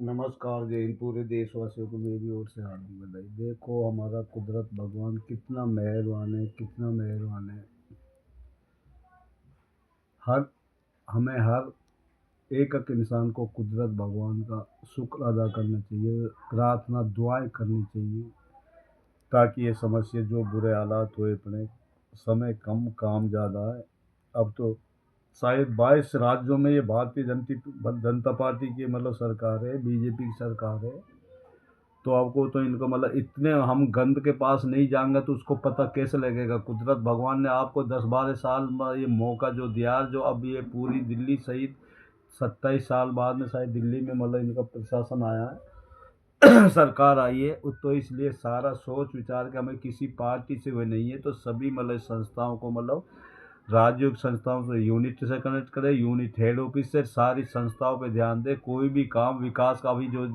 नमस्कार जय हिंद। पूरे देशवासियों को मेरी ओर से हार्दिक बधाई। देखो हमारा कुदरत भगवान कितना मेहरबान है, कितना मेहरबान है। हर हमें हर एक एक इंसान को कुदरत भगवान का शुक्र अदा करना चाहिए, प्रार्थना दुआएं करनी चाहिए, ताकि ये समस्या जो बुरे हालात हुए पड़े, समय कम काम ज़्यादा है। अब तो शायद 22 राज्यों में ये भारतीय जनता पार्टी की सरकार है, बीजेपी की सरकार है। तो आपको तो इनको इतने हम गंद के पास नहीं जाएंगे तो उसको पता कैसे लगेगा। कुदरत भगवान ने आपको 10-12 साल में ये मौका जो दिया, जो अब ये पूरी दिल्ली सहित 27 साल बाद में शायद दिल्ली में इनका प्रशासन आया है सरकार आई है। तो इसलिए सारा सोच विचार के हमें किसी पार्टी से हुए नहीं है, तो सभी संस्थाओं को राज्यों की संस्थाओं से यूनिट से कनेक्ट करें, यूनिट हेड ऑफिस से सारी संस्थाओं पे ध्यान दें। कोई भी काम विकास का भी जो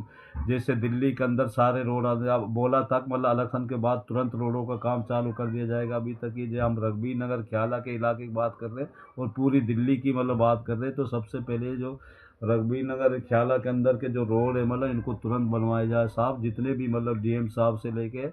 जैसे दिल्ली के अंदर सारे रोड अब बोला तक इलेक्शन के बाद तुरंत रोडों का काम चालू कर दिया जाएगा। अभी तक ये जो हम रग्बी नगर ख्याला के इलाके की बात कर रहे हैं और पूरी दिल्ली की बात कर रहे हैं, तो सबसे पहले जो रग्बी नगर ख्याला के अंदर के जो रोड है इनको तुरंत बनवाए जाए साहब। जितने भी डीएम साहब से लेके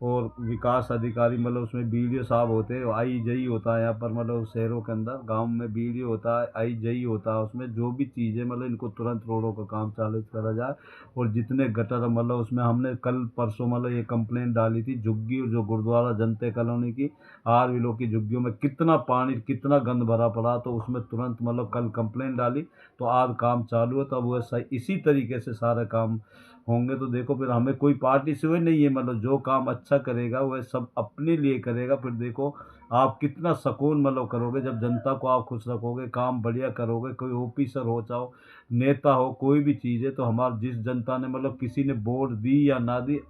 और विकास अधिकारी उसमें बीडीओ साहब होते हैं, आई जई होता है यहाँ पर शहरों के अंदर, गांव में बीडीओ होता है, आई जई होता है। उसमें जो भी चीज़ें इनको तुरंत रोडों का काम चालू करा जाए। और जितने गटर उसमें हमने कल परसों ये कंप्लेंट डाली थी झुग्गी और जो गुरुद्वारा जनता कॉलोनी की आर की झुग्गियों में कितना पानी कितना गंद भरा पड़ा, तो उसमें तुरंत कल कंप्लेंट डाली तो आज काम चालू है। तो अब वह सही इसी तरीके से सारे काम होंगे। तो देखो फिर हमें कोई पार्टी से वही नहीं है, जो काम अच्छा करेगा वह सब अपने लिए करेगा। फिर देखो आप कितना सुकून करोगे जब जनता को आप खुश रखोगे, काम बढ़िया करोगे। कोई ऑफिसर हो चाहो नेता हो, कोई भी चीज़ है, तो हमारी जिस जनता ने किसी ने वोट दी या ना दी,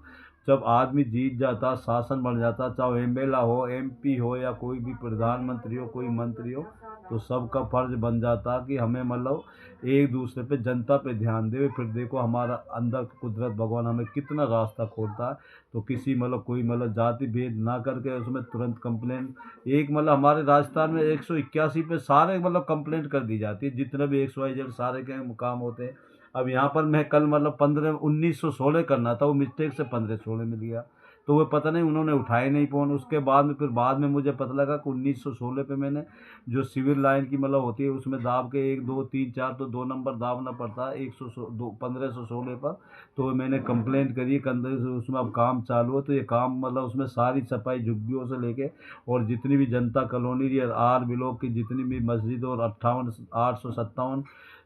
जब आदमी जीत जाता, शासन बन जाता, चाहे एमएलए हो, एमपी हो या कोई भी प्रधानमंत्री हो, कोई मंत्री हो, तो सबका फर्ज बन जाता कि हमें एक दूसरे पे जनता पे ध्यान दे। फिर देखो हमारा अंदर कुदरत भगवान हमें कितना रास्ता खोलता है। तो किसी कोई जाति भेद ना करके उसमें तुरंत कंप्लेंट एक हमारे राजस्थान में 181 पे सारे कंप्लेंट कर दी जाती है, जितने भी XYZ सारे के काम होते हैं। अब यहाँ पर मैं कल 1916 करना था, वो मिस्टेक से 1516 मिल गया। तो वो पता नहीं उन्होंने उठाए नहीं फ़ोन। उसके बाद में फिर बाद में मुझे पता लगा कि 1916 पे मैंने जो सिविल लाइन की होती है उसमें दाब के 1 2 3 4 तो 2 नंबर दाबना पड़ता है 1516 पर। तो मैंने कंप्लेंट करी कंधे से, उसमें अब काम चालू है। तो ये काम उसमें सारी सफाई झुग्गियों से लेके और जितनी भी जनता कॉलोनी आर ब्लॉक की जितनी भी मस्जिद और 857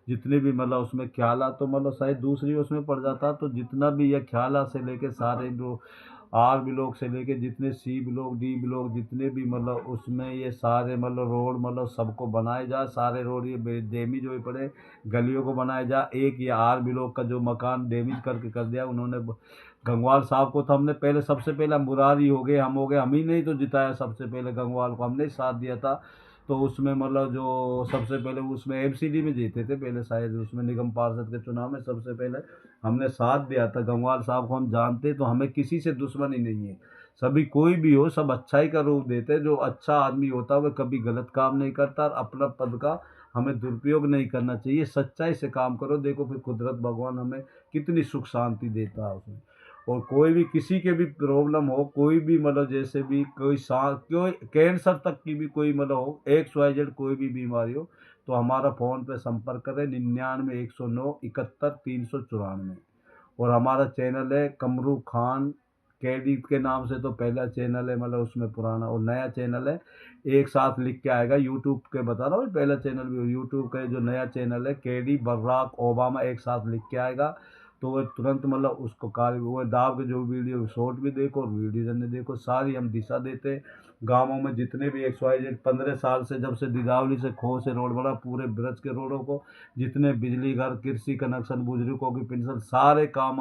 जितने भी उसमें ख्याला तो शायद दूसरी उसमें पड़ जाता। तो जितना भी ये ख्याला से लेके सारे जो आर ब्लॉक से लेके जितने सी ब्लॉक डी ब्लॉक जितने भी उसमें ये सारे रोड सबको बनाए जाए। सारे रोड ये डैमेज हुए पड़े गलियों को बनाया जाए। एक ये आर ब्लॉक का जो मकान डैमेज करके कर दिया उन्होंने गंगवाल साहब को, तो हमने पहले सबसे पहले मुरारी हो गए हम ही नहीं तो जिताया सबसे पहले गंगवाल को, हमने ही साथ दिया था। तो उसमें जो सबसे पहले उसमें एमसीडी में जीते थे पहले, शायद उसमें निगम पार्षद के चुनाव में सबसे पहले हमने साथ दिया था। गंगवाल साहब को हम जानते, तो हमें किसी से दुश्मनी नहीं है। सभी कोई भी हो सब अच्छाई का रूप देते। जो अच्छा आदमी होता है वह कभी गलत काम नहीं करता और अपना पद का हमें दुरुपयोग नहीं करना चाहिए। सच्चाई से काम करो। देखो फिर कुदरत भगवान हमें कितनी सुख शांति देता है उसमें। और कोई भी किसी के भी प्रॉब्लम हो, कोई भी जैसे भी कोई कोई कैंसर तक की भी कोई हो, XYZ कोई भी बीमारी हो, तो हमारा फ़ोन पे संपर्क करें 99 109 71 394। और हमारा चैनल है कमरू खान कैडी के नाम से, तो पहला चैनल है उसमें पुराना, और नया चैनल है एक साथ लिख के आएगा यूट्यूब के, बता रहा हूँ पहला चैनल भी यूट्यूब का जो नया चैनल है केडी बर्राक ओबामा एक साथ लिख के आएगा। तो वो तुरंत उसको कार्य वो दाब के जो वीडियो शॉर्ट भी देखो और वीडियो जने देखो, सारी हम दिशा देते हैं। गाँवों में जितने भी XYZ 15 साल से जब से दीदावली से खो से रोड बना, पूरे ब्रज के रोडों को जितने बिजली घर कृषि कनेक्शन बुजुर्गों की पेंशन सारे काम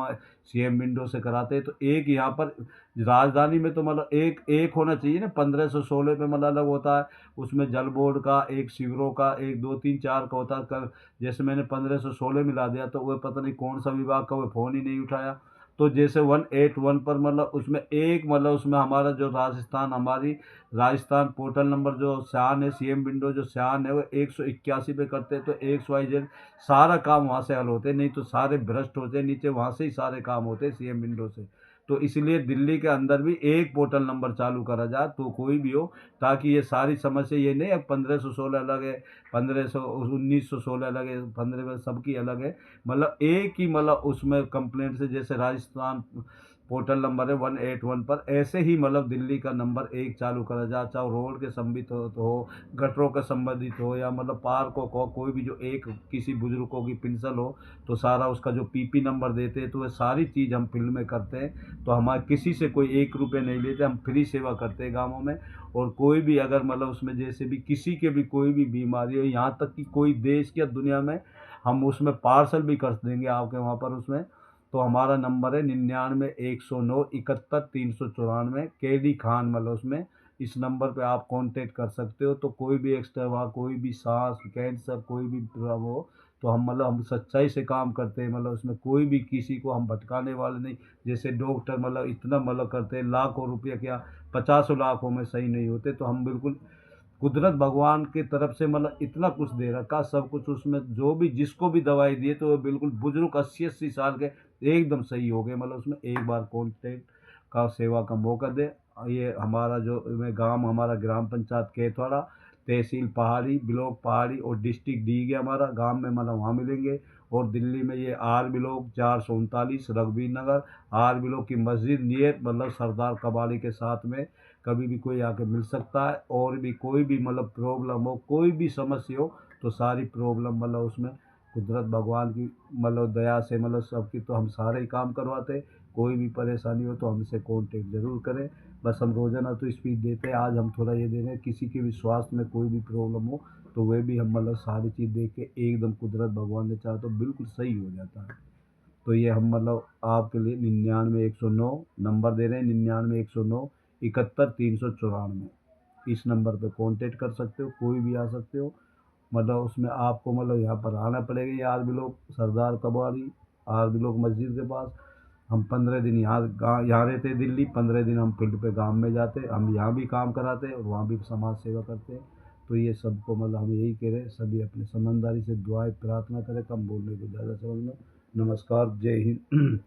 CM विंडो से कराते हैं। तो एक यहाँ पर राजधानी में तो एक एक होना चाहिए ना, 1516 पे अलग होता है। उसमें जल बोर्ड का एक, शिविरों का एक, 2 3 4 का होता है। जैसे मैंने 1516 मिला दिया तो वह पता नहीं कौन सा विभाग का, वो फ़ोन ही नहीं उठाया। तो जैसे 181 पर मतलब उसमें एक मतलब उसमें हमारा जो हमारी राजस्थान पोर्टल नंबर जो शान है, सीएम विंडो जो शान है वो 181 पे करते हैं, तो एक्स वाई जेड सारा काम वहाँ से हल होते हैं, नहीं तो सारे भ्रष्ट होते हैं नीचे, वहाँ से ही सारे काम होते हैं सीएम विंडो से। तो इसलिए दिल्ली के अंदर भी एक पोर्टल नंबर चालू करा जाए, तो कोई भी हो, ताकि ये सारी समस्या ये नहीं है 1516 अलग है, 1916 अलग है, 15 में सबकी अलग है, मतलब एक ही मतलब उसमें कंप्लेंट से जैसे राजस्थान पोर्टल नंबर है 181 पर, ऐसे ही मतलब दिल्ली का नंबर एक चालू करा जाए, चाहे रोड के संबंधित हो, गटरों का संबंधित हो, या मतलब पार्कों को कोई भी जो एक किसी बुजुर्गों की पेंशन हो, तो सारा उसका जो पीपी नंबर देते हैं, तो वह सारी चीज़ हम फिल्म में करते हैं। तो हमारे किसी से कोई 1 रुपये नहीं लेते, हम फ्री सेवा करते हैं गाँवों में। और कोई भी अगर मतलब उसमें जैसे भी किसी के भी कोई भी बीमारी हो, यहाँ तक कि कोई देश या दुनिया में, हम उसमें पार्सल भी कर देंगे आपके वहाँ पर उसमें। तो हमारा नंबर है 99 109 71 394, के डी खान मतलब उसमें, इस नंबर पे आप कांटेक्ट कर सकते हो। तो कोई भी एक्स्ट्रा हुआ, कोई भी सांस कैंसर कोई भी प्रॉब्लम हो, तो हम मतलब हम सच्चाई से काम करते हैं, मतलब उसमें कोई भी किसी को हम भटकाने वाले नहीं। जैसे डॉक्टर मतलब इतना मतलब करते हैं, लाखों रुपये क्या 50 लाखों में सही नहीं होते, तो हम बिल्कुल कुदरत भगवान की तरफ से मतलब इतना कुछ दे रखा, सब कुछ उसमें, जो भी जिसको भी दवाई दिए तो वो बिल्कुल बुजुर्ग 80 80 साल के एकदम सही हो गए, मतलब उसमें एक बार कॉन्टेक्ट का सेवा का मौका दे। ये हमारा जो गांव, हमारा ग्राम पंचायत केतवाड़ा, तहसील पहाड़ी, ब्लॉक पहाड़ी और डिस्ट्रिक्ट डी गया हमारा गांव में, मतलब वहाँ मिलेंगे। और दिल्ली में ये आर ब्लॉक 439 रघुवीर नगर, आर ब्लॉक की मस्जिद नियर मतलब सरदार कबाड़ी के साथ में, कभी भी कोई आके मिल सकता है। और भी कोई भी मतलब प्रॉब्लम हो, कोई भी समस्या हो, तो सारी प्रॉब्लम मतलब उसमें कुदरत भगवान की मतलब दया से मतलब सबकी, तो हम सारे ही काम करवाते हैं। कोई भी परेशानी हो तो हमसे कांटेक्ट ज़रूर करें। बस हम रोज़ाना तो स्पीच देते हैं, आज हम थोड़ा ये दे रहे हैं, किसी के भी स्वास्थ्य में कोई भी प्रॉब्लम हो, तो वह भी हम मतलब सारी चीज़ देख के एकदम कुदरत भगवान ने चाहा तो बिल्कुल सही हो जाता है। तो ये हम मतलब आपके लिए 99 109 नंबर दे रहे हैं, 99 109 71 394, इस नंबर पे कांटेक्ट कर सकते हो, कोई भी आ सकते हो। मतलब उसमें आपको मतलब यहाँ पर आना पड़ेगा, ये आर ब्लॉक सरदार कबाड़ी, आर ब्लॉक मस्जिद के पास। हम 15 दिन यहाँ रहते हैं दिल्ली, 15 दिन हम फील्ड पे गाँव में जाते हैं, हम यहाँ भी काम कराते हैं और वहाँ भी समाज सेवा करते हैं। तो ये सबको मतलब हम यही कह रहे हैं, सभी अपनी समझदारी से दुआएं प्रार्थना करें, कम बोलने को ज़्यादा समझना। नमस्कार, जय हिंद।